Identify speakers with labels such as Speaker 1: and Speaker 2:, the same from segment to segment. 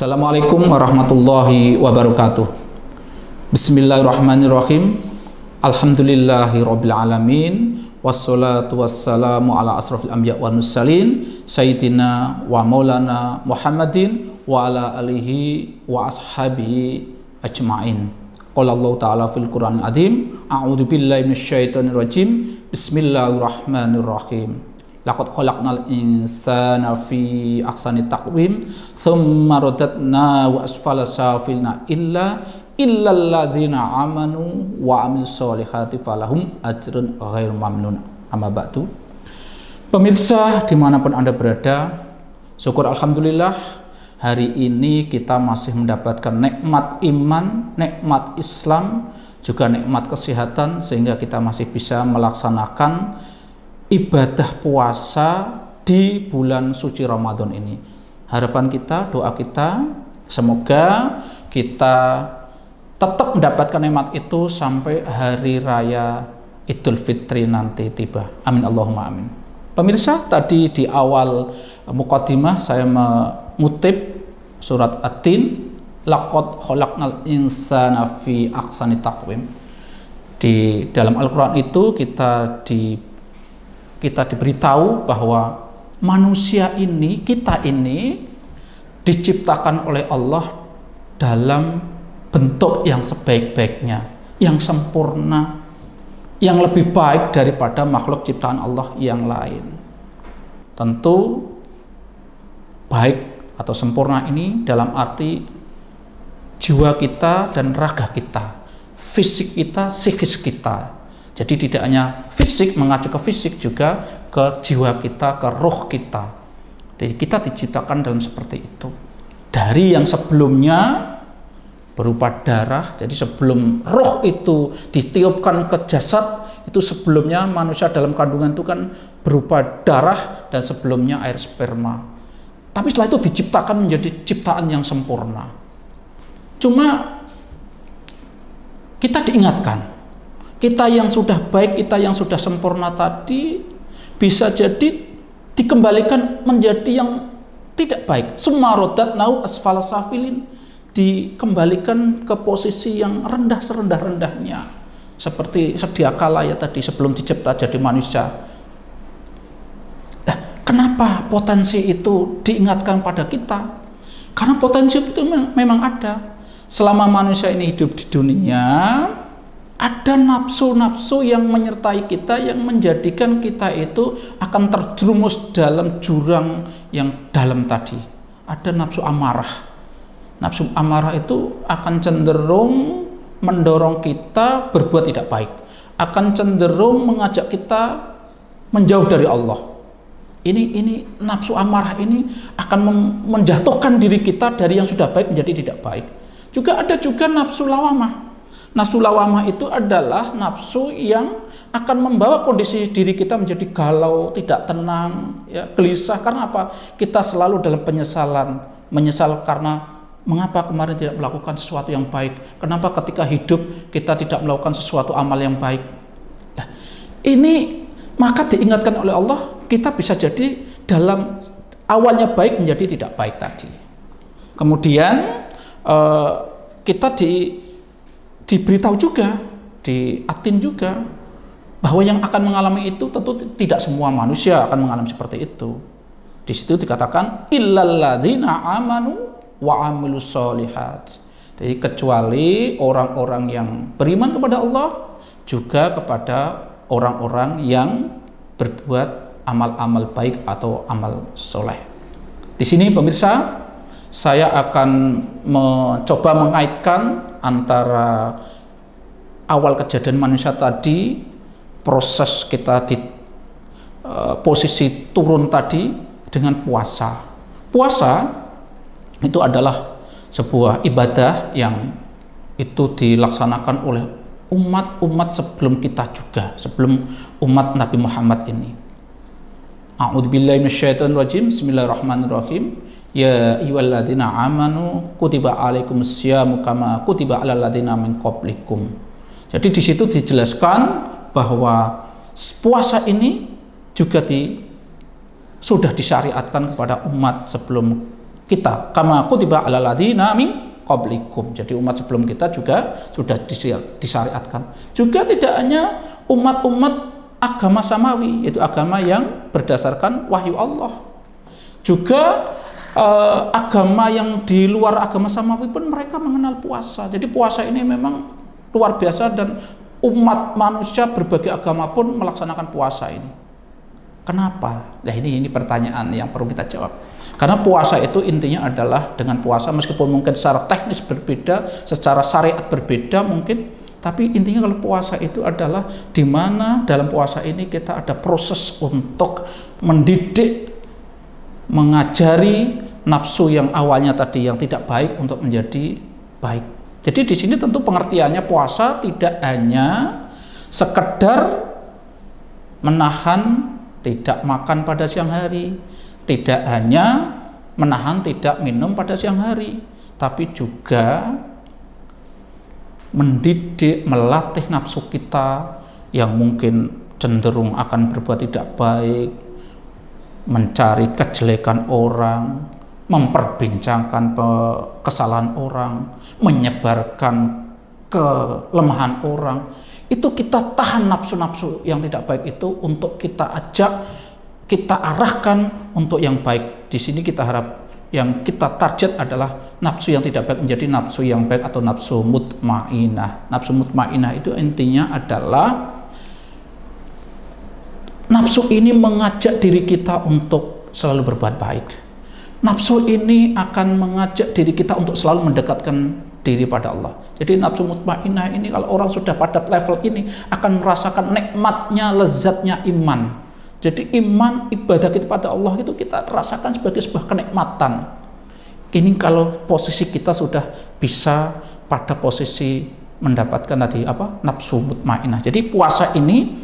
Speaker 1: Assalamualaikum warahmatullahi wabarakatuh. Bismillahirrahmanirrahim. Alhamdulillahirabbil alamin. Wassalatu wassalamu ala asrofil anbiya wal mursalin sayyidina wa maulana Muhammadin wa ala alihi wa ashabihi ajma'in. Qala Allah ta'ala fil Qur'an azim, a'udzu billahi minasyaitonir rajim. Bismillahirrahmanirrahim. Laqad khalaqnal insana fi ahsani taqwim thumma radadnahu asfala safilna illal ladzina amanu wa amilus solihati falahum ajrun ghairu mamnun. Amma ba'du. Pemirsa dimanapun Anda berada, syukur alhamdulillah hari ini kita masih mendapatkan nikmat iman, nikmat Islam, juga nikmat kesehatan, sehingga kita masih bisa melaksanakan ibadah puasa di bulan suci Ramadan ini. Harapan kita, doa kita, semoga kita tetap mendapatkan nikmat itu sampai hari raya Idul Fitri nanti tiba. Amin Allahumma amin. Pemirsa, tadi di awal muqaddimah saya mengutip surat At-Tin, laqad khalaqnal insana fi ahsani taqwim. Di dalam Al-Qur'an itu kita diberitahu bahwa manusia ini, kita ini diciptakan oleh Allah dalam bentuk yang sebaik-baiknya, yang sempurna, yang lebih baik daripada makhluk ciptaan Allah yang lain. Tentu baik atau sempurna ini dalam arti jiwa kita dan raga kita, fisik kita, psikis kita. Jadi tidak hanya fisik, mengacu ke fisik, juga ke jiwa kita, ke roh kita. Jadi kita diciptakan dalam seperti itu. Dari yang sebelumnya berupa darah, jadi sebelum roh itu ditiupkan ke jasad, itu sebelumnya manusia dalam kandungan itu kan berupa darah, dan sebelumnya air sperma. Tapi setelah itu diciptakan menjadi ciptaan yang sempurna. Cuma kita diingatkan, kita yang sudah baik, kita yang sudah sempurna tadi bisa jadi dikembalikan menjadi yang tidak baik. Summa radadnahu asfala safilin, dikembalikan ke posisi yang rendah serendah-rendahnya, seperti sedia kala ya tadi sebelum dicipta jadi manusia. Nah, kenapa potensi itu diingatkan pada kita? Karena potensi itu memang ada. Selama manusia ini hidup di dunia, ada nafsu-nafsu yang menyertai kita, yang menjadikan kita itu akan terjerumus dalam jurang yang dalam tadi. Ada nafsu amarah. Nafsu amarah itu akan cenderung mendorong kita berbuat tidak baik, akan cenderung mengajak kita menjauh dari Allah. Ini nafsu amarah ini akan menjatuhkan diri kita dari yang sudah baik menjadi tidak baik. Juga ada nafsu lawamah. Nafsu lawamah itu adalah nafsu yang akan membawa kondisi diri kita menjadi galau, tidak tenang, ya, gelisah. Karena apa? Kita selalu dalam penyesalan, menyesal karena mengapa kemarin tidak melakukan sesuatu yang baik, kenapa ketika hidup kita tidak melakukan sesuatu amal yang baik. Nah, ini maka diingatkan oleh Allah, kita bisa jadi dalam awalnya baik menjadi tidak baik tadi. Kemudian kita diberitahu juga, di At-Tin juga, bahwa yang akan mengalami itu tentu tidak semua manusia akan mengalami seperti itu. Di situ dikatakan illal ladzina amanu wa amilus solihat. Jadi kecuali orang-orang yang beriman kepada Allah, juga kepada orang-orang yang berbuat amal-amal baik atau amal soleh. Di sini pemirsa, saya akan mencoba mengaitkan antara awal kejadian manusia tadi, proses kita di posisi turun tadi, dengan puasa. Puasa itu adalah sebuah ibadah yang itu dilaksanakan oleh umat-umat sebelum kita juga, sebelum umat Nabi Muhammad ini. A'udzubillahi minasyaitonirrajim. Bismillahirrahmanirrahim. Ya ayyuhalladzina amanu kutiba alaikumusyamu kama kutiba alal ladzina min qablikum. Jadi di situ dijelaskan bahwa puasa ini juga sudah disyariatkan kepada umat sebelum kita, kama kutiba 'alal ladzina min qablikum. Jadi umat sebelum kita juga sudah disyariatkan. Juga tidak hanya umat-umat agama samawi, yaitu agama yang berdasarkan wahyu Allah. Juga agama yang di luar agama samawi pun mereka mengenal puasa. Jadi puasa ini memang luar biasa dan umat manusia berbagai agama pun melaksanakan puasa ini. Kenapa? Nah ini pertanyaan yang perlu kita jawab. Karena puasa itu intinya adalah dengan puasa meskipun mungkin secara teknis berbeda, secara syariat berbeda mungkin, tapi intinya kalau puasa itu adalah di mana dalam puasa ini kita ada proses untuk mendidik, mengajari nafsu yang awalnya tadi yang tidak baik untuk menjadi baik. Jadi di sini tentu pengertiannya puasa tidak hanya sekedar menahan tidak makan pada siang hari, tidak hanya menahan tidak minum pada siang hari, tapi juga mendidik, melatih nafsu kita yang mungkin cenderung akan berbuat tidak baik, mencari kejelekan orang, memperbincangkan kesalahan orang, menyebarkan kelemahan orang. Itu kita tahan nafsu-nafsu yang tidak baik itu untuk kita ajak, kita arahkan untuk yang baik. Di sini kita harap yang kita target adalah nafsu yang tidak baik menjadi nafsu yang baik atau nafsu mutmainah. Nafsu mutmainah itu intinya adalah nafsu ini mengajak diri kita untuk selalu berbuat baik. Nafsu ini akan mengajak diri kita untuk selalu mendekatkan diri pada Allah. Jadi nafsu mutmainah ini kalau orang sudah pada level ini akan merasakan nikmatnya, lezatnya iman. Jadi iman, ibadah kita pada Allah itu kita rasakan sebagai sebuah kenikmatan. Ini kalau posisi kita sudah bisa pada posisi mendapatkan tadi nafsu mutmainah. Jadi puasa ini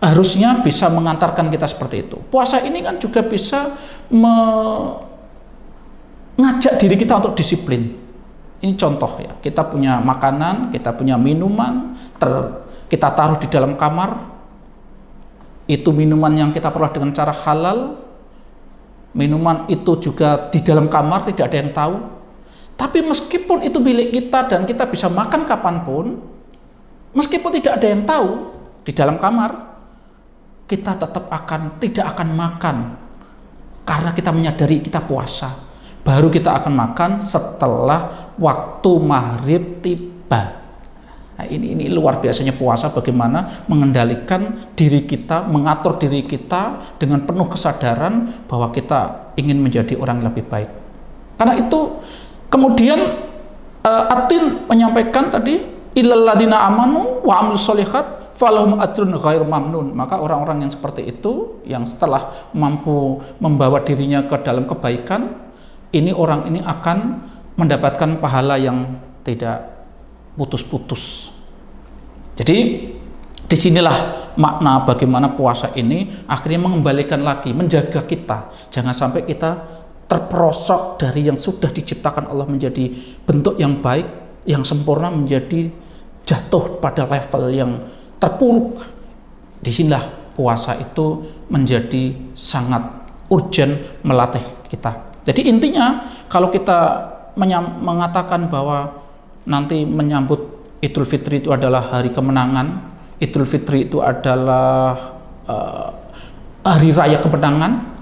Speaker 1: harusnya bisa mengantarkan kita seperti itu. Puasa ini kan juga bisa mengajak diri kita untuk disiplin. Ini contoh ya, kita punya makanan, kita punya minuman, kita taruh di dalam kamar, itu minuman yang kita peroleh dengan cara halal, minuman itu juga di dalam kamar, tidak ada yang tahu. Tapi meskipun itu milik kita dan kita bisa makan kapanpun, meskipun tidak ada yang tahu di dalam kamar, kita tetap tidak akan makan karena kita menyadari kita puasa. Baru kita akan makan setelah waktu maghrib tiba. Nah, ini luar biasanya puasa, bagaimana mengendalikan diri kita, mengatur diri kita dengan penuh kesadaran bahwa kita ingin menjadi orang yang lebih baik. Karena itu kemudian Atin menyampaikan tadi illal ladzina amanu wa amilus sholihat falahum ajrun ghairu mamnun. Maka orang-orang yang seperti itu, yang setelah mampu membawa dirinya ke dalam kebaikan, orang ini akan mendapatkan pahala yang tidak putus-putus. Jadi disinilah makna bagaimana puasa ini akhirnya mengembalikan lagi, menjaga kita. Jangan sampai kita terperosok dari yang sudah diciptakan Allah menjadi bentuk yang baik, yang sempurna, menjadi jatuh pada level yang terpuruk. Disinilah puasa itu menjadi sangat urgent melatih kita. Jadi intinya kalau kita mengatakan bahwa nanti menyambut Idul Fitri itu adalah hari kemenangan, Idul Fitri itu adalah hari raya kemenangan,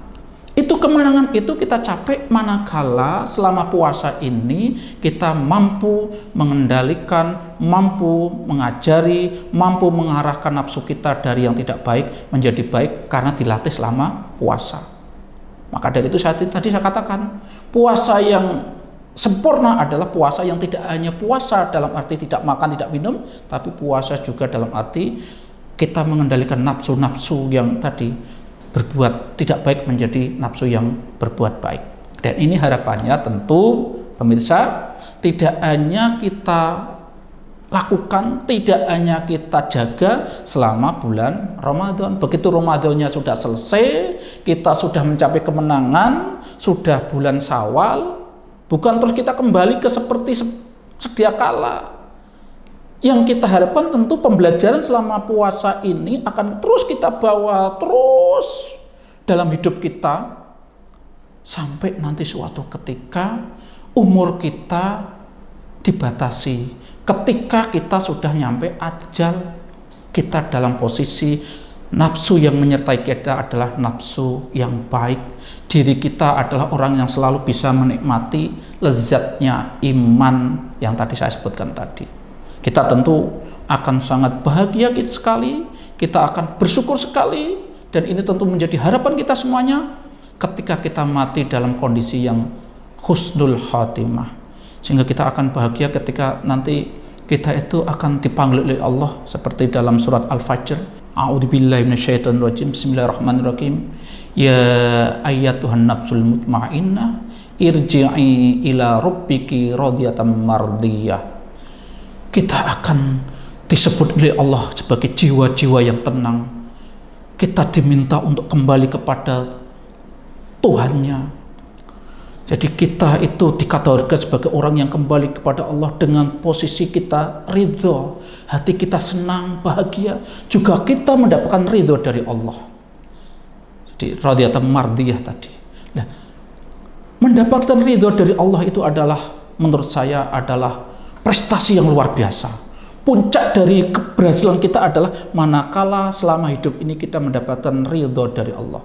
Speaker 1: itu kemenangan itu kita capai manakala selama puasa ini kita mampu mengendalikan, mampu mengajari, mampu mengarahkan nafsu kita dari yang tidak baik menjadi baik karena dilatih selama puasa. Maka dari itu tadi saya katakan, puasa yang sempurna adalah puasa yang tidak hanya puasa dalam arti tidak makan, tidak minum, tapi puasa juga dalam arti kita mengendalikan nafsu-nafsu yang tadi berbuat tidak baik menjadi nafsu yang berbuat baik. Dan ini harapannya tentu pemirsa, tidak hanya kita lakukan, tidak hanya kita jaga selama bulan Ramadan. Begitu Ramadannya sudah selesai, kita sudah mencapai kemenangan, sudah bulan Syawal, bukan terus kita kembali ke seperti sedia kala. Yang kita harapkan tentu pembelajaran selama puasa ini akan terus kita bawa terus dalam hidup kita. sampai nanti suatu ketika umur kita dibatasi, ketika kita sudah nyampe ajal, kita dalam posisi nafsu yang menyertai kita adalah nafsu yang baik, diri kita adalah orang yang selalu bisa menikmati lezatnya iman yang tadi saya sebutkan tadi. Kita tentu akan sangat bahagia sekali, kita akan bersyukur sekali, dan ini tentu menjadi harapan kita semuanya ketika kita mati dalam kondisi yang husnul khatimah, sehingga kita akan bahagia ketika nanti kita itu akan dipanggil oleh Allah seperti dalam surat Al-Fajr, a'udzubillahi minasyaitonirrajim, bismillahirrahmanirrahim, ya ayyatuhan nafsul mutmainnah irji'i ila rabbiki radiyatan mardiyah. Kita akan disebut oleh Allah sebagai jiwa-jiwa yang tenang. Kita diminta untuk kembali kepada Tuhannya. Jadi kita itu dikategorikan sebagai orang yang kembali kepada Allah dengan posisi kita ridho, hati kita senang, bahagia, juga kita mendapatkan ridho dari Allah. Jadi radiyatan mardiyah tadi. Nah, mendapatkan ridho dari Allah itu adalah, menurut saya, adalah prestasi yang luar biasa. Puncak dari keberhasilan kita adalah manakala selama hidup ini kita mendapatkan ridho dari Allah.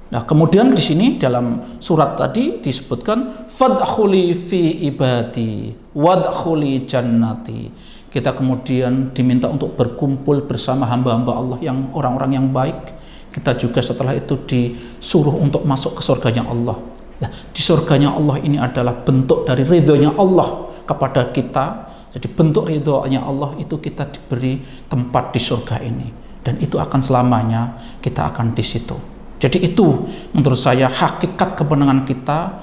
Speaker 1: Nah, kemudian di sini dalam surat tadi disebutkan fadkhuli fi ibadi wadkhuli jannati. Kita kemudian diminta untuk berkumpul bersama hamba-hamba Allah yang orang-orang yang baik. Kita juga setelah itu disuruh untuk masuk ke surganya Allah. Nah, di surganya Allah ini adalah bentuk dari ridhonya Allah kepada kita. Jadi bentuk ridhonya Allah itu kita diberi tempat di surga ini, dan itu akan selamanya kita akan di situ. Jadi itu menurut saya hakikat kemenangan kita,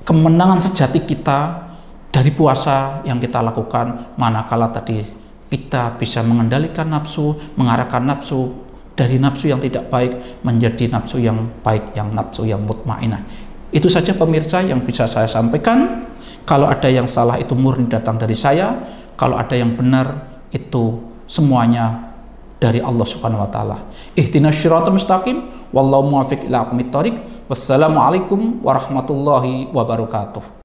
Speaker 1: kemenangan sejati kita dari puasa yang kita lakukan manakala tadi kita bisa mengendalikan nafsu, mengarahkan nafsu dari nafsu yang tidak baik menjadi nafsu yang baik, yang nafsu yang mutmainah. Itu saja pemirsa yang bisa saya sampaikan. Kalau ada yang salah itu murni datang dari saya, kalau ada yang benar itu semuanya dari Allah Subhanahu wa taala. Ihdinas shiratal mustaqim, wallahu muwaffiq ila aqwamit thoriq. Wassalamualaikum warahmatullahi wabarakatuh.